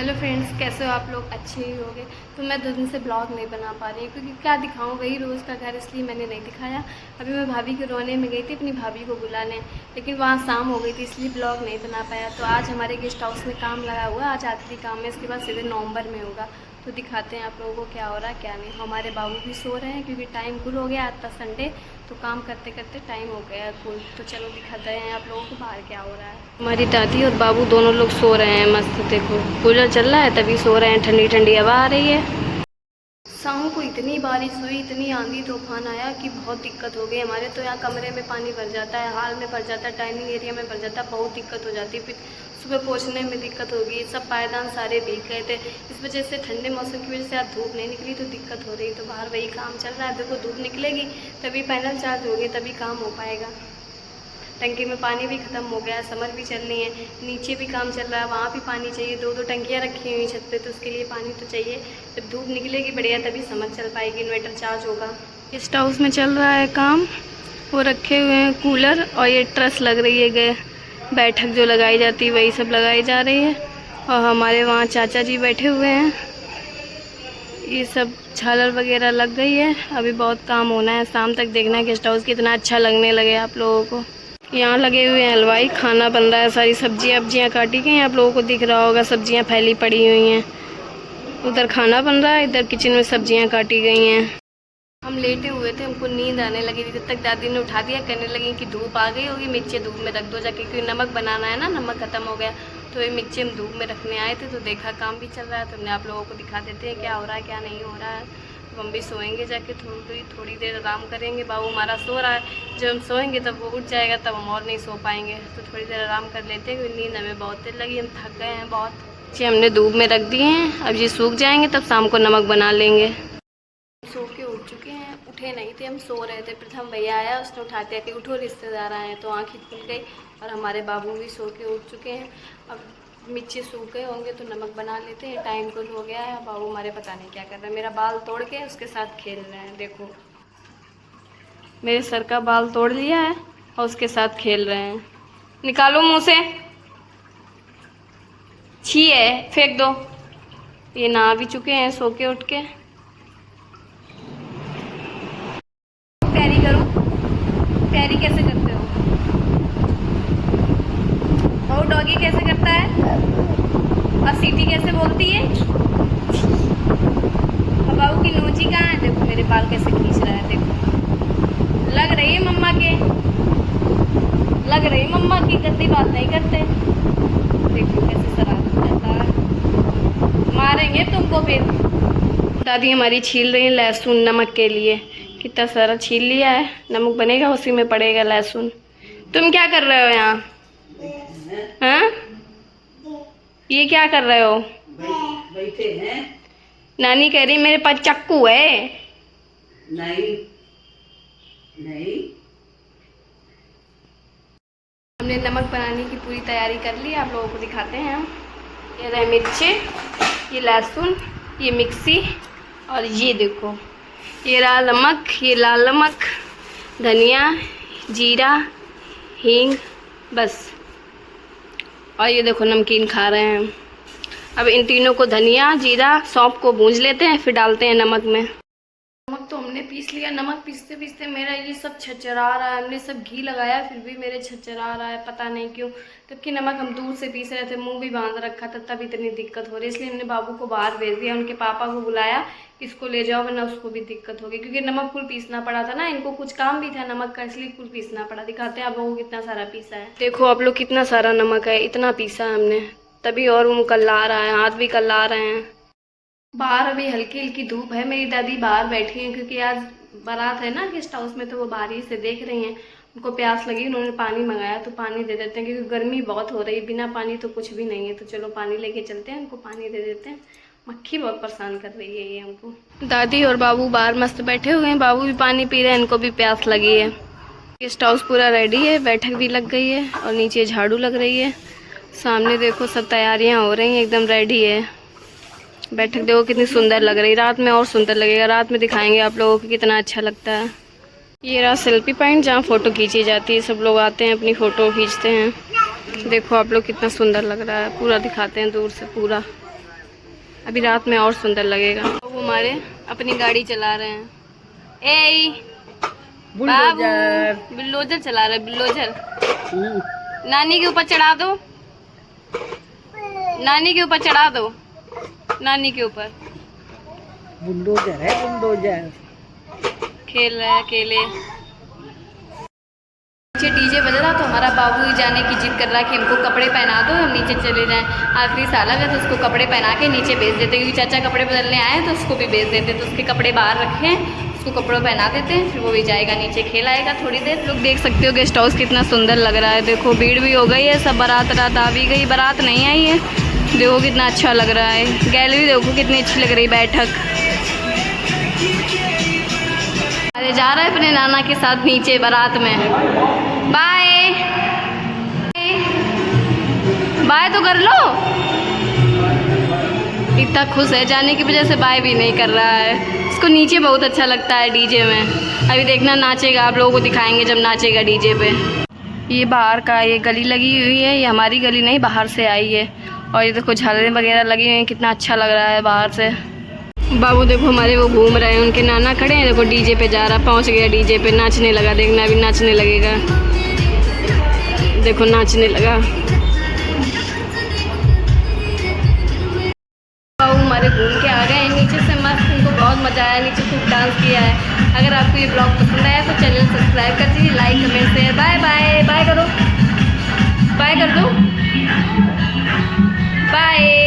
Hello friends, कैसे हो आप लोग? अच्छे ही होंगे। तो मैं 2 दिन से ब्लॉग नहीं बना पा रही हूँ क्योंकि क्या दिखाऊँ, वही रोज़ का घर, इसलिए मैंने नहीं दिखाया। अभी मैं भाभी के रोने में गई थी अपनी भाभी को बुलाने, लेकिन वहाँ शाम हो गई थी इसलिए ब्लॉग नहीं बना पाया। तो आज हमारे गेस्ट हाउस में काम लगा हुआ है, आज आखिरी काम है, इसके बाद सीधे नवंबर में होगा। तो दिखाते हैं आप लोगों को क्या हो रहा है क्या नहीं। हमारे बाबू भी सो रहे हैं क्योंकि टाइम कुल हो गया, आज था संडे, तो काम करते करते टाइम हो गया कुल। तो चलो दिखाते हैं आप लोगों को बाहर क्या हो रहा है। हमारी दादी और बाबू दोनों लोग सो रहे हैं मस्त, देखो कूलर चल रहा है तभी सो रहे हैं, ठंडी ठंडी हवा आ रही है। शाम को इतनी बारिश हुई, इतनी आंधी तूफान आया कि बहुत दिक्कत हो गई हमारे। तो यहाँ कमरे में पानी भर जाता है, हॉल में भर जाता है, डाइनिंग एरिया में भर जाता है, बहुत दिक्कत हो जाती है। फिर सुबह पहुँचने में दिक्कत होगी, सब पायदान सारे भीग गए थे। इस वजह से ठंडे मौसम की वजह से आज धूप नहीं निकली तो दिक्कत हो रही। तो बाहर वही काम चल रहा है, देखो धूप निकलेगी तभी पैनल चार्ज होंगे, तभी काम हो पाएगा। टंकी में पानी भी ख़त्म हो गया है, समर भी चल रही है, नीचे भी काम चल रहा है, वहाँ भी पानी चाहिए। 2-2 टंकियाँ रखी हुई छत पे, तो उसके लिए पानी तो चाहिए। जब धूप निकलेगी बढ़िया तभी समर चल पाएगी, इन्वर्टर चार्ज होगा। गेस्ट हाउस में चल रहा है काम, वो रखे हुए हैं कूलर और ये ट्रस लग रही है, गए बैठक जो लगाई जाती है वही सब लगाई जा रही है। और हमारे वहाँ चाचा जी बैठे हुए हैं, ये सब झालर वगैरह लग गई है। अभी बहुत काम होना है, शाम तक देखना है गेस्ट हाउस कितना अच्छा लगने लगे आप लोगों को। यहाँ लगे हुए हैं हलवाई, खाना बन रहा है, सारी सब्जियाँ वब्जियाँ काटी गई हैं, आप लोगों को दिख रहा होगा सब्जियाँ फैली पड़ी हुई हैं। उधर खाना बन रहा है, इधर किचन में सब्जियाँ काटी गई हैं। हम लेटे हुए थे, हमको नींद आने लगी थी, तब तक दादी ने उठा दिया, कहने लगी कि धूप आ गई होगी, मिर्ची धूप में रख दो जाके, क्योंकि नमक बनाना है ना, नमक ख़त्म हो गया। तो ये मिर्ची हम धूप में रखने आए थे, तो देखा काम भी चल रहा है, तो हमने आप लोगों को दिखा देते हैं क्या हो रहा है क्या नहीं हो रहा है। हम भी सोएंगे जाके, थोड़ी देर आराम करेंगे। बाबू हमारा सो रहा है, जब हम सोएंगे तब वो उठ जाएगा, तब हम और नहीं सो पाएंगे। तो थोड़ी देर आराम कर लेते हैं, नींद हमें बहुत देर लगी, हम थक गए हैं बहुत। जी हमने धूप में रख दिए हैं, अब ये सूख जाएंगे तब शाम को नमक बना लेंगे। सो के उठ चुके हैं, उठे नहीं थे, हम सो रहे थे। प्रथम भैया आया, उसने उठा दिया कि उठो रिश्तेदार आए हैं, तो आँखें खुल गई। और हमारे बाबू भी सो के उठ चुके हैं। अब मिर्ची सूख गए होंगे तो नमक बना लेते हैं, टाइम कुल हो गया है। बाबू हमारे पता नहीं क्या कर रहे हैं, मेरा बाल तोड़ के उसके साथ खेल रहे हैं, देखो मेरे सर का बाल तोड़ लिया है और उसके साथ खेल रहे हैं। निकालो मुँह से, छी है, फेंक दो। ये नहा भी चुके हैं सो के उठ के। पैरी करो, पैरी कैसे करते हो? और डॉगी कैसे करता है? और सीटी कैसे बोलती है? और बाबू की नोची कहाँ है? देखो मेरे बाल कैसे खींच रहा है, देखो लग रही है मम्मा के, लग रही मम्मा की, गंदी बात नहीं करते। देखो कैसे शरारत करता है, मारेंगे तुमको फिर। दादी हमारी छील रही है लहसुन नमक के लिए, कितना सारा छील लिया है, नमक बनेगा उसी में पड़ेगा लहसुन। तुम क्या कर रहे हो यहाँ? हाँ, ये क्या कर रहे हो? बैठे हैं। नानी कह रही मेरे पास चाकू है। नहीं नहीं, हमने नमक बनाने की पूरी तैयारी कर ली, आप लोगों को दिखाते हैं हम। ये रहे मिर्चे, ये लहसुन, ये मिक्सी, और ये देखो ये रहा नमक, ये लाल नमक, धनिया, जीरा, हींग, बस। और ये देखो नमकीन खा रहे हैं। अब इन तीनों को, धनिया, जीरा, सौंफ को भूंज लेते हैं, फिर डालते हैं नमक में। नमक तो हमने पीस लिया, नमक पीसते पीसते मेरा ये सब छरछरा रहा है। हमने सब घी लगाया फिर भी मेरे छरछरा रहा है, पता नहीं क्यों। जबकि नमक हम दूर से पीस रहे थे, मुंह भी बांध रखा था, तब इतनी दिक्कत हो रही। इसलिए हमने बाबू को बाहर भेज दिया, उनके पापा को बुलाया कि इसको ले जाओ वरना उसको भी दिक्कत होगी, क्योंकि नमक कुल पीसना पड़ा था ना, इनको कुछ काम भी था नमक का, इसलिए कुल पीसना पड़ा। दिखाते हैं आप लोगों को कितना सारा पीसा है, देखो आप लोग कितना सारा नमक है, इतना पीसा है हमने, तभी। और वो कल्ला रहा है, हाथ भी कल्ला रहे हैं। बाहर अभी हल्की हल्की धूप है, मेरी दादी बाहर बैठी हैं क्योंकि आज बारात है ना गेस्ट हाउस में, तो वो बाहर ही से देख रही हैं। उनको प्यास लगी, उन्होंने पानी मंगाया, तो पानी दे देते हैं क्योंकि गर्मी बहुत हो रही है, बिना पानी तो कुछ भी नहीं है। तो चलो पानी लेके चलते हैं, उनको पानी दे देते हैं। मक्खी बहुत परेशान कर रही है ये हमको। दादी और बाबू बाहर मस्त बैठे हुए हैं, बाबू भी पानी पी रहे हैं, इनको भी प्यास लगी है। गेस्ट हाउस पूरा रेडी है, बैठक भी लग गई है और नीचे झाड़ू लग रही है। सामने देखो सब तैयारियाँ हो रही हैं, एकदम रेडी है। बैठक देखो कितनी सुंदर लग रही है, रात में और सुंदर लगेगा, रात में दिखाएंगे आप लोगों को कितना अच्छा लगता है। ये रहा सेल्फी पॉइंट जहाँ फ़ोटो खींची जाती है, सब लोग आते हैं अपनी फ़ोटो खींचते हैं। देखो आप लोग कितना सुंदर लग रहा है, पूरा दिखाते हैं दूर से पूरा। अभी रात में और सुंदर लगेगा। वो हमारे अपनी गाड़ी चला रहे हैं। ए बुलडोजर। बुलडोजर चला रहे, बुलडोजर। नानी के ऊपर चढ़ा दो, नानी के ऊपर चढ़ा दो, नानी के ऊपर। बुलडोजर है, बुलडोजर। खेल रहे हैं अकेले। नीचे डीजे बज रहा तो हमारा बाबू जाने की जिद कर रहा है कि हमको कपड़े पहना दो, हम नीचे चले जाएं। आखिरी साल है तो उसको कपड़े पहना के नीचे भेज देते, क्योंकि चाचा कपड़े बदलने आए तो उसको भी भेज देते। तो उसके कपड़े बाहर रखे हैं, उसको कपड़ों पहना देते हैं, फिर वो भी जाएगा नीचे, खेल आएगा थोड़ी देर। लोग देख सकते हो गेस्ट हाउस कितना सुंदर लग रहा है। देखो भीड़ भी हो गई है, सब बारात रात आ भी गई, बारात नहीं आई है। देखो कितना अच्छा लग रहा है। गैलरी देखो कितनी अच्छी लग रही बैठक। अरे जा रहा है अपने नाना के साथ नीचे बारात में। बाय बाय तो कर लो। इतना खुश है, जाने की वजह से बाय भी नहीं कर रहा है। इसको नीचे बहुत अच्छा लगता है डीजे में। अभी देखना नाचेगा, आप लोगों को दिखाएंगे जब नाचेगा डीजे पे। ये बाहर का ये गली लगी हुई है, ये हमारी गली नहीं बाहर से आई है। और ये देखो झालरें वगैरह लगी हुई हैं, कितना अच्छा लग रहा है बाहर से। बाबू देखो हमारे वो घूम रहे हैं, उनके नाना खड़े हैं। देखो डीजे पे जा रहा, पहुंच गया डीजे पे, नाचने लगा। देखना अभी नाचने लगेगा, देखो नाचने लगा। बाबू हमारे घूम के आ गए हैं नीचे से मस्त, उनको बहुत मज़ा आया, नीचे खूब डांस किया है। अगर आपको ये ब्लॉग पसंद आया तो चैनल सब्सक्राइब कर दीजिए, like comment share. Bye bye, bye करो, बाय कर दो, बाय।